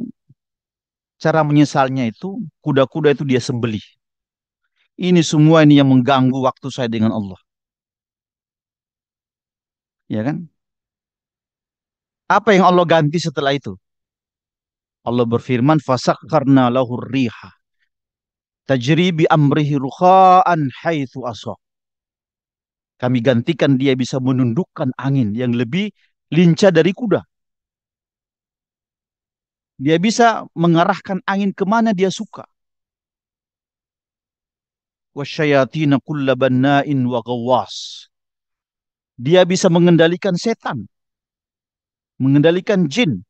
Cara menyesalnya itu kuda-kuda itu dia sembelih. Ini semua ini yang mengganggu waktu saya dengan Allah, ya kan? Apa yang Allah ganti setelah itu? Allah berfirman, "Fasakharna lahur riha tajri bi amrihi rukha'an haitsu asaq." Kami gantikan dia bisa menundukkan angin yang lebih lincah dari kuda. Dia bisa mengarahkan angin kemana dia suka. Wasyayatina kulla banna'in wa ghawwas. Dia bisa mengendalikan setan, mengendalikan jin,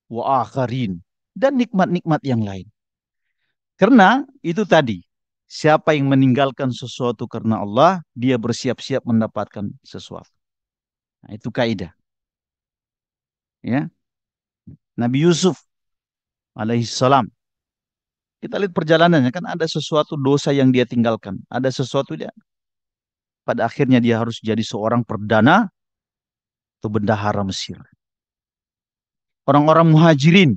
wa akharin, dan nikmat-nikmat yang lain. Karena itu tadi, siapa yang meninggalkan sesuatu karena Allah, dia bersiap-siap mendapatkan sesuatu. Nah, itu kaidah. Ya, Nabi Yusuf alaihissalam. Kita lihat perjalanannya kan ada sesuatu dosa yang dia tinggalkan, ada sesuatu dia pada akhirnya dia harus jadi seorang perdana atau bendahara Mesir. Orang-orang muhajirin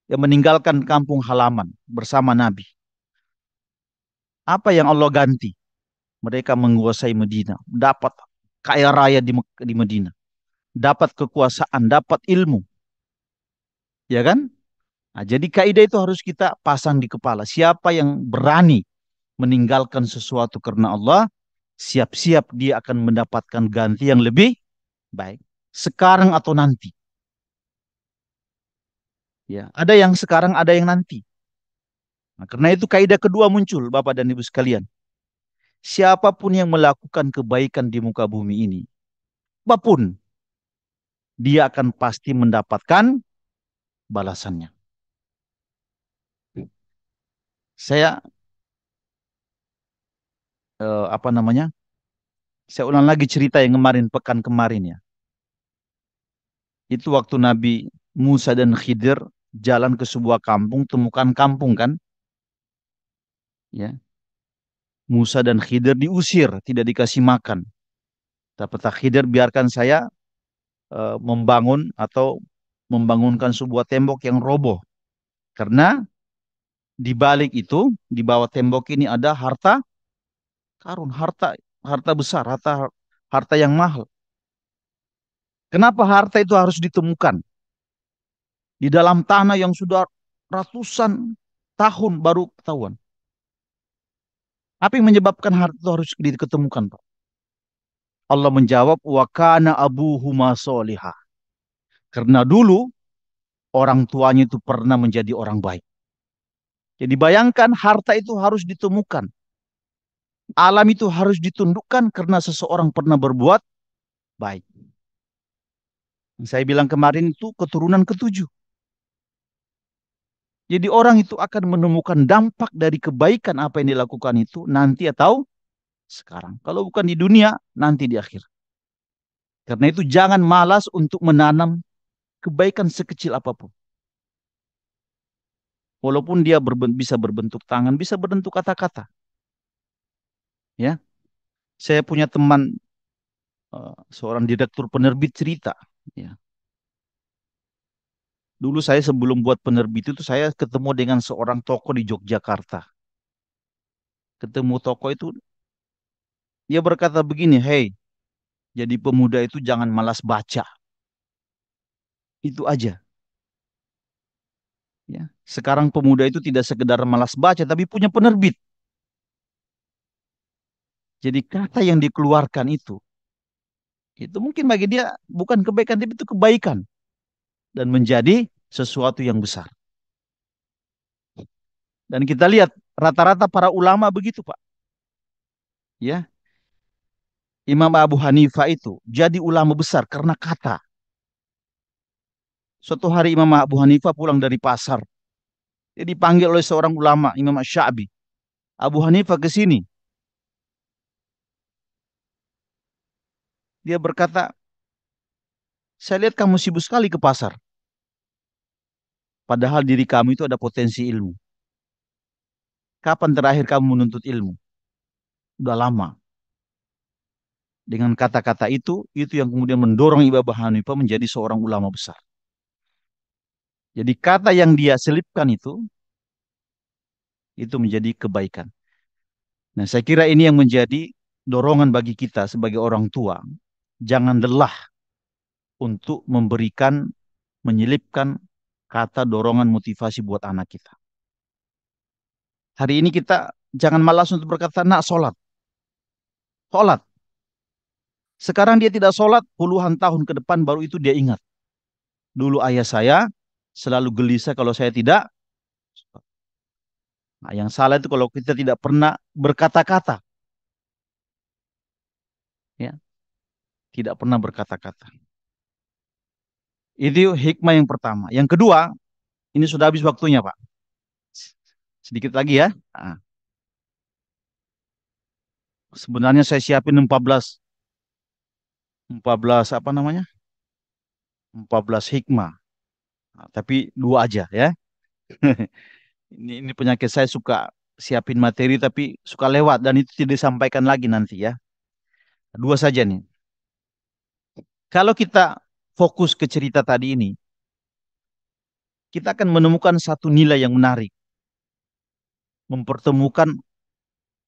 yang meninggalkan kampung halaman bersama Nabi. Apa yang Allah ganti? Mereka menguasai Medina, dapat kaya raya di Medina, dapat kekuasaan, dapat ilmu, ya kan? Nah, jadi kaidah itu harus kita pasang di kepala. Siapa yang berani meninggalkan sesuatu karena Allah, siap-siap dia akan mendapatkan ganti yang lebih baik. Sekarang atau nanti. Ya, ada yang sekarang, ada yang nanti. Nah, karena itu kaidah kedua muncul, Bapak dan Ibu sekalian. Siapapun yang melakukan kebaikan di muka bumi ini, apapun, dia akan pasti mendapatkan balasannya. Saya apa namanya? Saya ulang lagi cerita yang kemarin, pekan kemarin ya. Itu waktu Nabi Musa dan Khidir jalan ke sebuah kampung, temukan kampung kan? Ya. Musa dan Khidir diusir, tidak dikasih makan. Kata Khidir, biarkan saya membangun atau membangunkan sebuah tembok yang roboh. Karena di balik itu, di bawah tembok ini ada harta karun, harta harta besar, harta yang mahal. Kenapa harta itu harus ditemukan di dalam tanah yang sudah ratusan tahun baru ketahuan? Apa yang menyebabkan harta itu harus diketemukan, Pak? Allah menjawab, wa kana abuhuma solihah. Karena dulu orang tuanya itu pernah menjadi orang baik. Jadi bayangkan harta itu harus ditemukan. Alam itu harus ditundukkan karena seseorang pernah berbuat baik. Saya bilang kemarin itu keturunan ketujuh. Jadi orang itu akan menemukan dampak dari kebaikan apa yang dilakukan itu nanti atau sekarang. Kalau bukan di dunia, nanti di akhir. Karena itu jangan malas untuk menanam kebaikan sekecil apapun. Walaupun dia bisa berbentuk tangan, bisa berbentuk kata-kata. Ya, saya punya teman seorang direktur penerbit cerita. Ya, dulu saya sebelum buat penerbit itu saya ketemu dengan seorang tokoh di Yogyakarta. Ketemu tokoh itu, dia berkata begini, hey, jadi pemuda itu jangan malas baca. Itu aja. Ya. Sekarang pemuda itu tidak sekedar malas baca, tapi punya penerbit. Jadi kata yang dikeluarkan itu mungkin bagi dia bukan kebaikan, tapi itu kebaikan. Dan menjadi sesuatu yang besar. Dan kita lihat rata-rata para ulama begitu, Pak. Ya, Imam Abu Hanifah itu jadi ulama besar karena kata. Suatu hari Imam Abu Hanifah pulang dari pasar. Dia dipanggil oleh seorang ulama, Imam Syafi'i. Abu Hanifah ke sini. Dia berkata, saya lihat kamu sibuk sekali ke pasar. Padahal diri kamu itu ada potensi ilmu. Kapan terakhir kamu menuntut ilmu? Udah lama. Dengan kata-kata itu yang kemudian mendorong Imam Abu Hanifah menjadi seorang ulama besar. Jadi kata yang dia selipkan itu menjadi kebaikan. Nah, saya kira ini yang menjadi dorongan bagi kita sebagai orang tua. Jangan lelah untuk memberikan, menyelipkan kata dorongan motivasi buat anak kita. Hari ini kita jangan malas untuk berkata, nak sholat. Sholat. Sekarang dia tidak sholat, puluhan tahun ke depan baru itu dia ingat. Dulu ayah saya selalu gelisah kalau saya tidak. Nah, yang salah itu kalau kita tidak pernah berkata-kata. Ya, tidak pernah berkata-kata. Itu hikmah yang pertama. Yang kedua, ini sudah habis waktunya, Pak. Sedikit lagi ya. Nah, sebenarnya saya siapin 14 apa namanya? 14 hikmah. Nah, tapi dua aja ya. Ini penyakit saya suka siapin materi tapi suka lewat dan itu tidak disampaikan lagi nanti ya. Dua saja nih. Kalau kita fokus ke cerita tadi ini, kita akan menemukan satu nilai yang menarik. Mempertemukan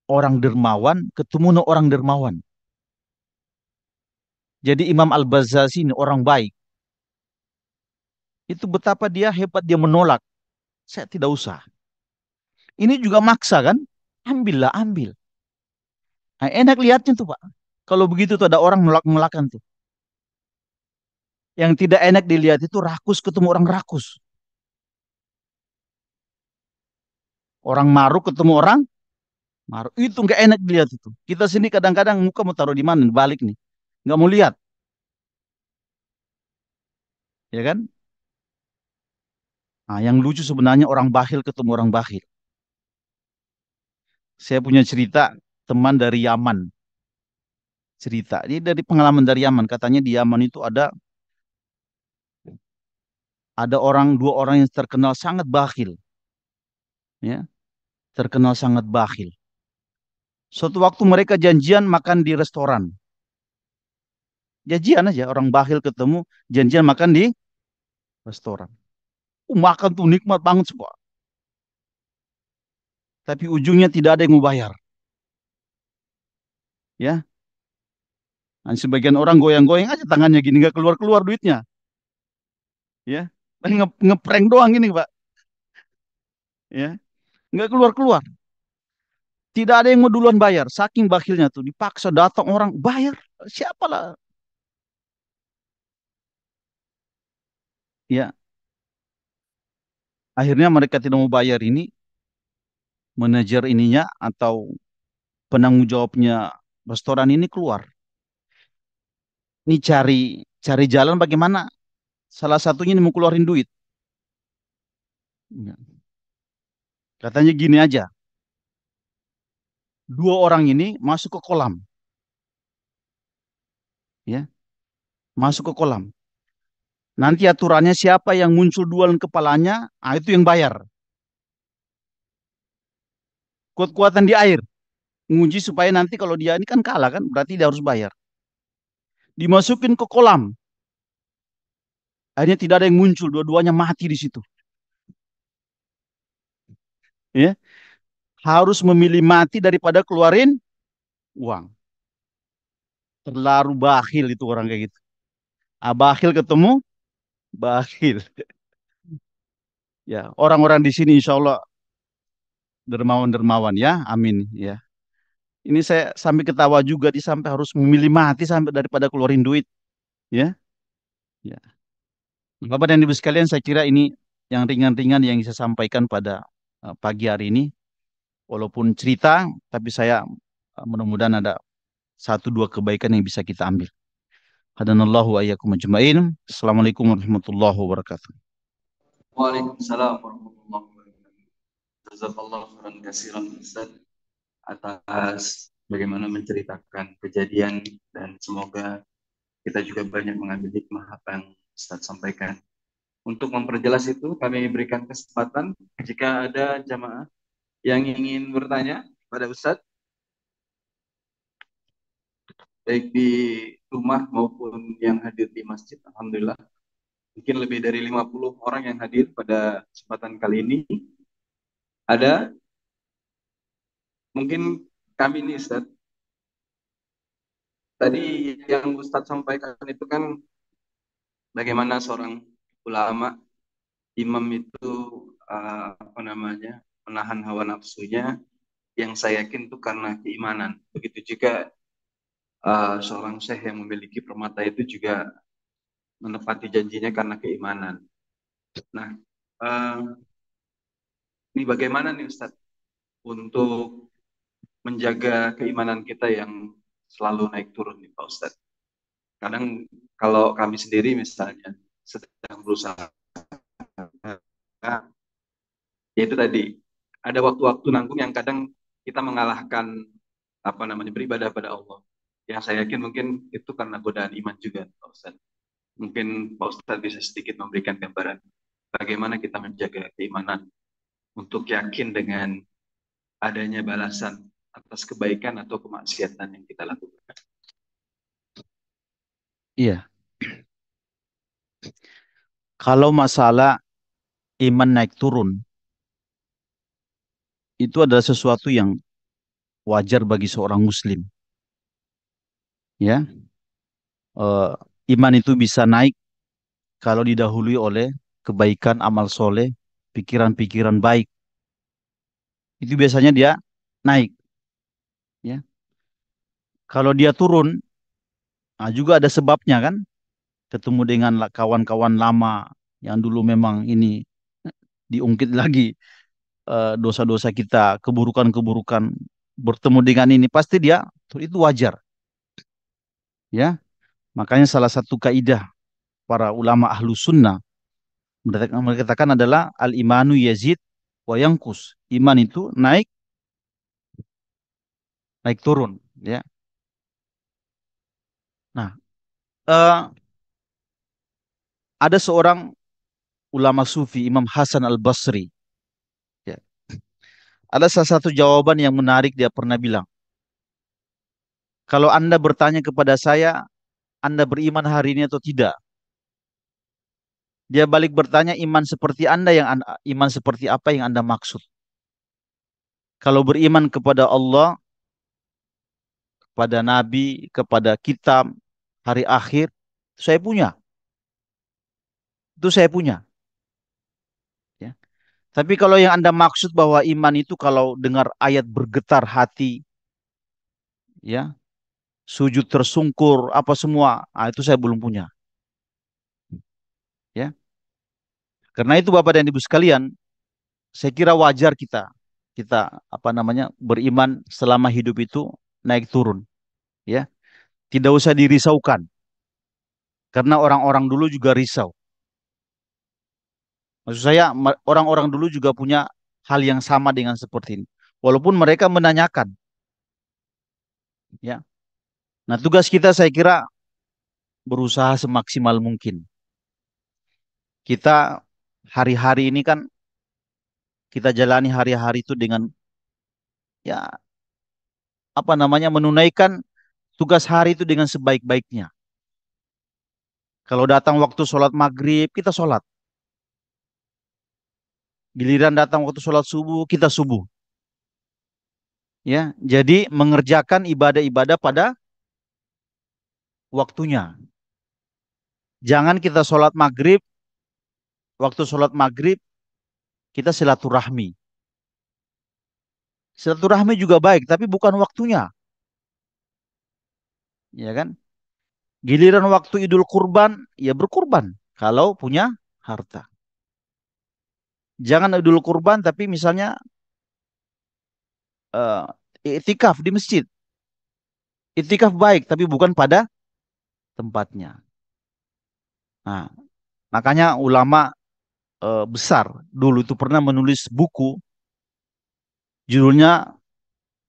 orang dermawan ketemu orang dermawan. Jadi Imam Al-Bazazi ini orang baik. Itu betapa dia hebat, dia menolak. Saya tidak usah. Ini juga maksa kan? Ambillah, ambil. Nah, enak lihatnya tuh Pak. Kalau begitu tuh ada orang melak-melakan tuh. Yang tidak enak dilihat itu rakus ketemu orang rakus. Orang maruk ketemu orang maruk. Itu nggak enak dilihat itu. Kita sini kadang-kadang muka mau taruh di mana? Balik nih. Nggak mau lihat. Ya kan? Nah, yang lucu sebenarnya orang bakhil ketemu orang bakhil. Saya punya cerita teman dari Yaman. Cerita. Ini dari pengalaman dari Yaman. Katanya di Yaman itu ada dua orang yang terkenal sangat bakhil, ya, terkenal sangat bakhil. Suatu waktu mereka janjian makan di restoran. Janjian aja orang bakhil ketemu, janjian makan di restoran. Makan tuh nikmat banget semua. Tapi ujungnya tidak ada yang mau bayar, ya. Dan sebagian orang goyang-goyang aja tangannya gini nggak keluar-keluar duitnya, ya. Ngeprank doang gini, Pak, ya. Nggak keluar-keluar. Tidak ada yang mau duluan bayar. Saking bakhilnya tuh dipaksa datang orang bayar. Siapalah, ya. Akhirnya mereka tidak mau bayar ini, manajer ininya atau penanggung jawabnya restoran ini keluar. Ini cari jalan bagaimana salah satunya ini mau keluarin duit. Ya. Katanya gini aja, dua orang ini masuk ke kolam, ya. masuk ke kolam. Nanti aturannya siapa yang muncul duluan kepalanya, itu yang bayar. Kuat-kuatan di air, nguji supaya nanti kalau dia ini kan kalah kan, berarti dia harus bayar. Dimasukin ke kolam, akhirnya tidak ada yang muncul, dua-duanya mati di situ. Ya, harus memilih mati daripada keluarin uang. Terlalu bakhil itu orang kayak gitu. Bakhil ketemu bakhil. Ya, orang-orang di sini insya Allah dermawan-dermawan ya, amin ya. Ini saya sampai ketawa juga di sampai harus memilih mati sampai daripada keluarin duit, ya. Ya. Bapak dan Ibu sekalian, saya kira ini yang ringan-ringan yang saya sampaikan pada pagi hari ini. Walaupun cerita, tapi saya mudah-mudahan ada satu dua kebaikan yang bisa kita ambil. Hadanallahu wa iyyakum ajmain. Assalamualaikum warahmatullahi wabarakatuh. Waalaikumsalam warahmatullahi wabarakatuh. Jazakallah khairan katsiran Ustaz atas bagaimana menceritakan kejadian dan semoga kita juga banyak mengambil hikmah apa yang Ustaz sampaikan. Untuk memperjelas itu kami berikan kesempatan jika ada jamaah yang ingin bertanya pada Ustaz baik di rumah maupun yang hadir di masjid. Alhamdulillah mungkin lebih dari 50 orang yang hadir pada kesempatan kali ini. Ada mungkin kami ini Ustaz. Tadi yang Ustadz sampaikan itu kan bagaimana seorang ulama, imam itu apa namanya menahan hawa nafsunya yang saya yakin itu karena keimanan. Begitu juga seorang syekh yang memiliki permata itu juga menepati janjinya karena keimanan. Nah, uh, ini bagaimana nih Ustadz untuk menjaga keimanan kita yang selalu naik turun nih Pak Ustadz. Kadang kalau kami sendiri misalnya sedang berusaha, yaitu tadi ada waktu-waktu nanggung yang kadang kita mengalahkan apa namanya beribadah pada Allah. Yang saya yakin mungkin itu karena godaan iman juga, Pak Ustaz. Mungkin Pak Ustaz bisa sedikit memberikan gambaran bagaimana kita menjaga keimanan untuk yakin dengan adanya balasan atas kebaikan atau kemaksiatan yang kita lakukan. Iya, kalau masalah iman naik turun, itu adalah sesuatu yang wajar bagi seorang muslim. Ya, Eh, iman itu bisa naik kalau didahului oleh kebaikan, amal soleh, pikiran-pikiran baik. Itu biasanya dia naik. Ya, kalau dia turun, juga ada sebabnya kan. Ketemu dengan kawan-kawan lama yang dulu memang ini diungkit lagi dosa-dosa kita, keburukan-keburukan, bertemu dengan ini pasti dia itu wajar. Ya, makanya salah satu kaidah para ulama ahlu sunnah mereka katakan adalah al-imanu yazid wa yankus. Iman itu naik, naik turun. Ya. Nah, eh, ada seorang ulama sufi, Imam Hasan al-Basri. Ya. Ada salah satu jawaban yang menarik dia pernah bilang. Kalau Anda bertanya kepada saya, Anda beriman hari ini atau tidak? Dia balik bertanya, iman seperti Anda iman seperti apa yang Anda maksud? Kalau beriman kepada Allah, kepada Nabi, kepada kitab, hari akhir, saya punya. Itu saya punya. Ya. Tapi kalau yang Anda maksud bahwa iman itu kalau dengar ayat bergetar hati, ya, sujud tersungkur, apa semua, itu saya belum punya. Ya. Karena itu Bapak dan Ibu sekalian, saya kira wajar kita apa namanya beriman selama hidup itu naik turun. Ya, tidak usah dirisaukan karena orang-orang dulu juga risau. Maksud saya orang-orang dulu juga punya hal yang sama dengan seperti ini. Walaupun mereka menanyakan, ya. Nah, tugas kita saya kira berusaha semaksimal mungkin. Kita hari-hari ini kan kita jalani hari-hari itu dengan ya apa namanya menunaikan tugas hari itu dengan sebaik-baiknya. Kalau datang waktu sholat maghrib, kita sholat. Giliran datang waktu sholat subuh, kita subuh. Ya, jadi mengerjakan ibadah-ibadah pada waktunya. Jangan kita sholat maghrib, waktu sholat maghrib kita silaturahmi. Silaturahmi juga baik, tapi bukan waktunya, ya kan? Giliran waktu Idul Kurban, ya berkurban kalau punya harta. Jangan Idul Kurban, tapi misalnya eh, iktikaf di masjid. Iktikaf baik, tapi bukan pada tempatnya. Nah, makanya ulama besar dulu itu pernah menulis buku, judulnya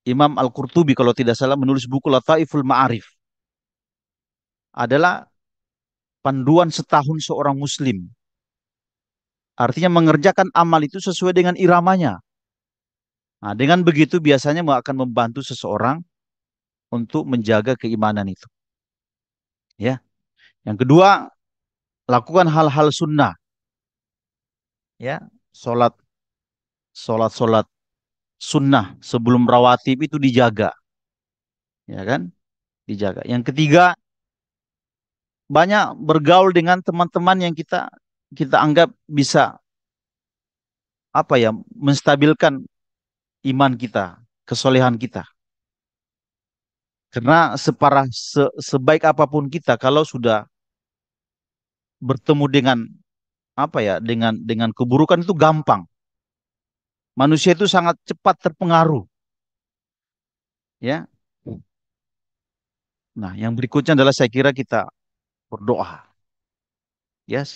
Imam Al-Qurtubi kalau tidak salah menulis buku Lataiful Ma'arif. Adalah panduan setahun seorang muslim. Artinya mengerjakan amal itu sesuai dengan iramanya. Nah, dengan begitu biasanya akan membantu seseorang untuk menjaga keimanan itu. Ya. Yang kedua, lakukan hal-hal sunnah. Ya, sholat, sholat sunnah sebelum rawatib itu dijaga. Ya kan? Dijaga. Yang ketiga, banyak bergaul dengan teman-teman yang kita kita anggap bisa apa ya menstabilkan iman kita, kesolehan kita. Karena sebaik apapun kita kalau sudah bertemu dengan apa ya dengan keburukan itu gampang. Manusia itu sangat cepat terpengaruh, ya. Nah, yang berikutnya adalah saya kira kita berdoa, ya.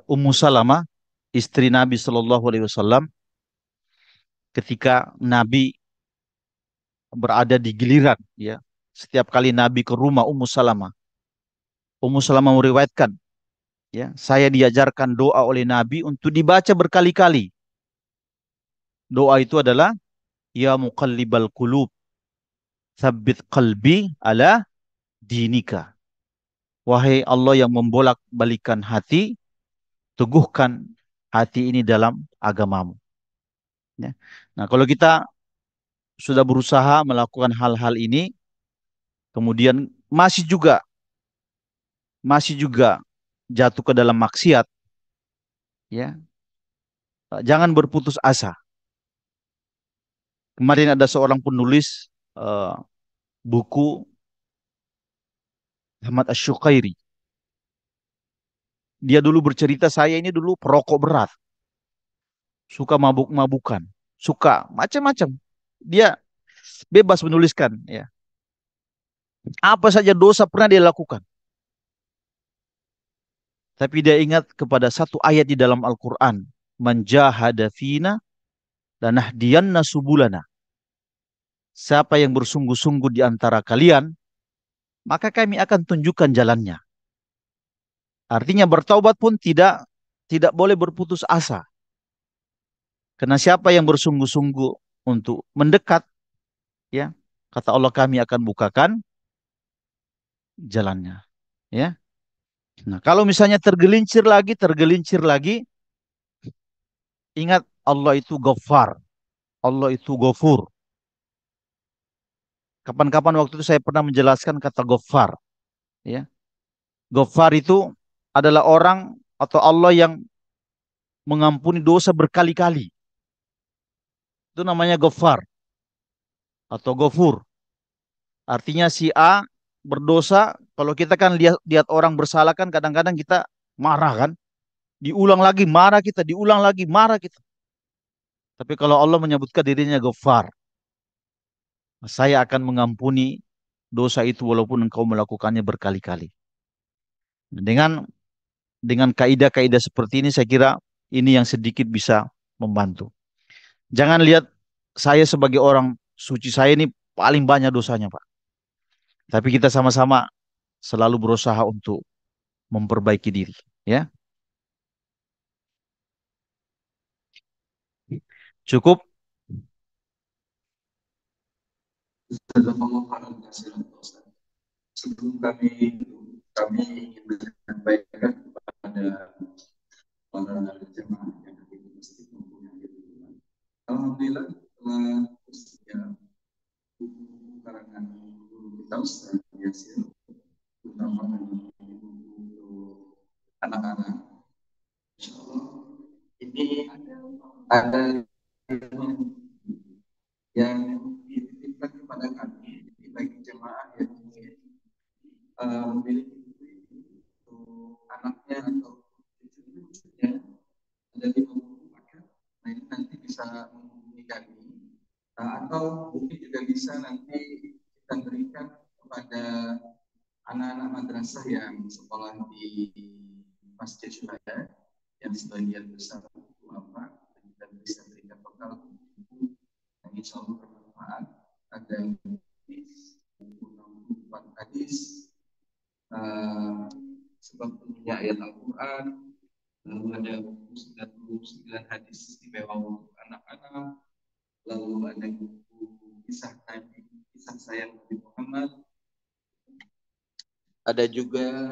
Ummu Salamah, istri Nabi Shallallahu Alaihi Wasallam, ketika Nabi berada di giliran, ya, setiap kali Nabi ke rumah Ummu Salamah meriwayatkan, ya, saya diajarkan doa oleh Nabi untuk dibaca berkali-kali. Doa itu adalah ya muqallibal qulub, tsabbit qalbi ala dinika. Wahai Allah yang membolak-balikan hati, teguhkan hati ini dalam agamamu. Ya. Nah, kalau kita sudah berusaha melakukan hal-hal ini, kemudian masih juga jatuh ke dalam maksiat, ya, jangan berputus asa. Kemarin ada seorang penulis buku Ahmad Ash-Shuqairi. Dia dulu bercerita saya ini dulu perokok berat, suka mabuk-mabukan, suka macam-macam. Dia bebas menuliskan, ya. Apa saja dosa pernah dia lakukan. Tapi dia ingat kepada satu ayat di dalam Al-Quran. Man jahada fina lanahdiyanna subulana. Siapa yang bersungguh-sungguh di antara kalian, maka kami akan tunjukkan jalannya. Artinya bertaubat pun tidak boleh berputus asa. Karena siapa yang bersungguh-sungguh untuk mendekat, ya, kata Allah kami akan bukakan jalannya. Ya. Nah, kalau misalnya tergelincir lagi, ingat Allah itu Ghaffar, Allah itu Ghafur. Kapan-kapan waktu itu saya pernah menjelaskan kata Ghaffar, ya. Ghaffar itu adalah orang atau Allah yang mengampuni dosa berkali-kali. Itu namanya Ghaffar atau Ghafur. Artinya si A berdosa, kalau kita kan lihat orang bersalah kan kadang-kadang kita marah kan, diulang lagi marah kita, diulang lagi marah kita. Tapi kalau Allah menyebutkan dirinya Ghaffar, saya akan mengampuni dosa itu walaupun engkau melakukannya berkali-kali. Dengan kaidah-kaidah seperti ini saya kira ini yang sedikit bisa membantu. Jangan lihat saya sebagai orang suci, saya ini paling banyak dosanya, Pak. Tapi kita sama-sama selalu berusaha untuk memperbaiki diri. Ya, cukup. Jazakallahu khairan katsiran, Ustaz. Sebelum kami ingin menyampaikan kepada para jemaah yang hadir di masjid maupun yang hadir di rumah. Alhamdulillah telah tersedia buku karangan guru kita Ustaz Yasir, terutama buku untuk anak-anak. Insyaallah ini ada yang dititipkan kepada kami bagi jemaah yang ingin memiliki buku ini untuk anaknya atau cucu-cucunya ada 50 paket. Nah ini nanti bisa menghubungi kami. Atau mungkin juga bisa nanti kita berikan kepada anak-anak madrasah yang sekolah di Masjid Syuhada yang sebagian besar itu apa, kita bisa berikan total buku yang insya Allah bermanfaat. Ada hadis, 64 hadis, sebab tentunya ayat Al-Quran, lalu ada 99 hadis istimewa untuk anak-anak, lalu ada buku kisah Nabi, kisah sayang Nabi Muhammad, ada juga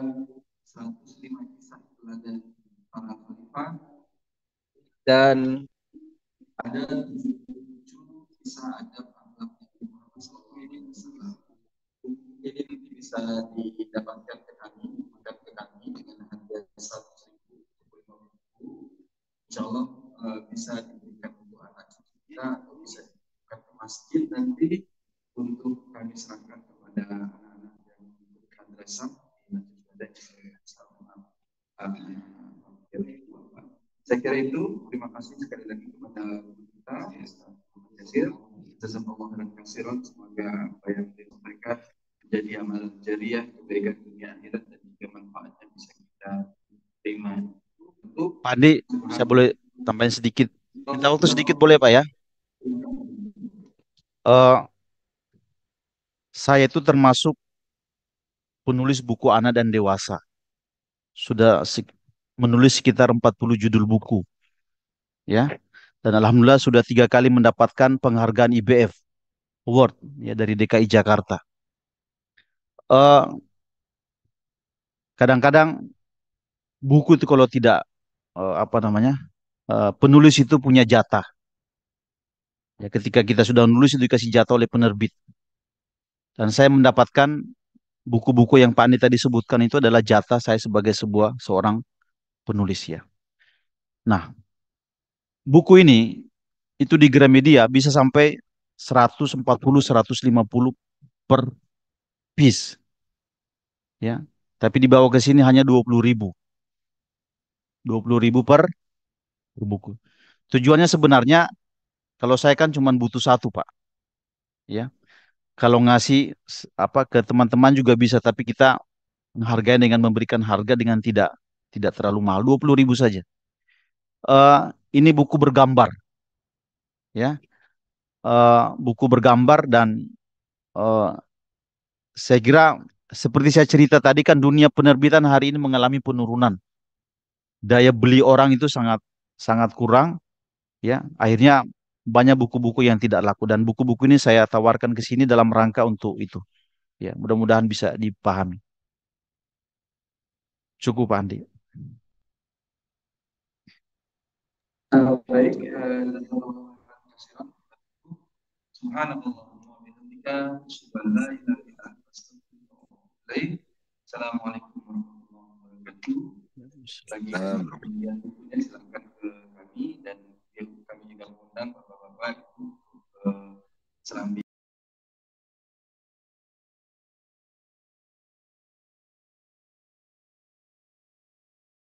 105 kisah teladan para khalifah, dan ada 77 kisah adab akhlak Nabi Muhammad SAW. Ini nanti bisa didapatkan ke kami, dengan harga 100.000. Insya Allah bisa diberikan untuk anak cucu kita atau bisa diberikan ke masjid nanti untuk kami serahkan kepada anak-anak yang madrasah di masjid dan saya kira itu. Terima kasih sekali lagi kepada kita Ustaz Yasir. Jazakallahu khairan katsiran. Semoga apa yang disampaikan menjadi amal jariah, kebaikan dunia akhirat, dan juga manfaatnya bisa kita terima. Untuk Pak Andi, saya boleh tambahin sedikit. Minta waktu sedikit boleh Pak ya? Eh, saya itu termasuk penulis buku anak dan dewasa. Sudah menulis sekitar 40 judul buku. Ya. Dan Alhamdulillah sudah 3 kali mendapatkan penghargaan IBF Award ya dari DKI Jakarta. Eh, Kadang-kadang buku itu kalau tidak apa namanya penulis itu punya jatah. Ya, ketika kita sudah nulis itu dikasih jatah oleh penerbit. Dan saya mendapatkan buku-buku yang Pak Andi tadi sebutkan itu adalah jatah saya sebagai seorang penulis ya. Nah, buku ini itu di Gramedia bisa sampai 140 150 per piece ya. Tapi dibawa ke sini hanya 20.000. 20.000 per buku. Tujuannya sebenarnya kalau saya kan cuma butuh satu, Pak. Ya. Kalau ngasih apa ke teman-teman juga bisa, tapi kita menghargai dengan memberikan harga dengan tidak tidak terlalu mahal, 20.000 saja. Eh, ini buku bergambar, ya, buku bergambar dan eh, saya kira seperti saya cerita tadi kan dunia penerbitan hari ini mengalami penurunan, daya beli orang itu sangat sangat kurang, ya. Akhirnya banyak buku-buku yang tidak laku dan buku-buku ini saya tawarkan ke sini dalam rangka untuk itu, ya. Mudah-mudahan bisa dipahami. Cukup, Pak Andi. baik, subhanallah wa bihamdika, subhanallah. Assalamualaikum warahmatullahi wabarakatuh. Bagi yang punya silakan ke kami, dan kami juga mengundang bapak-bapak itu selambi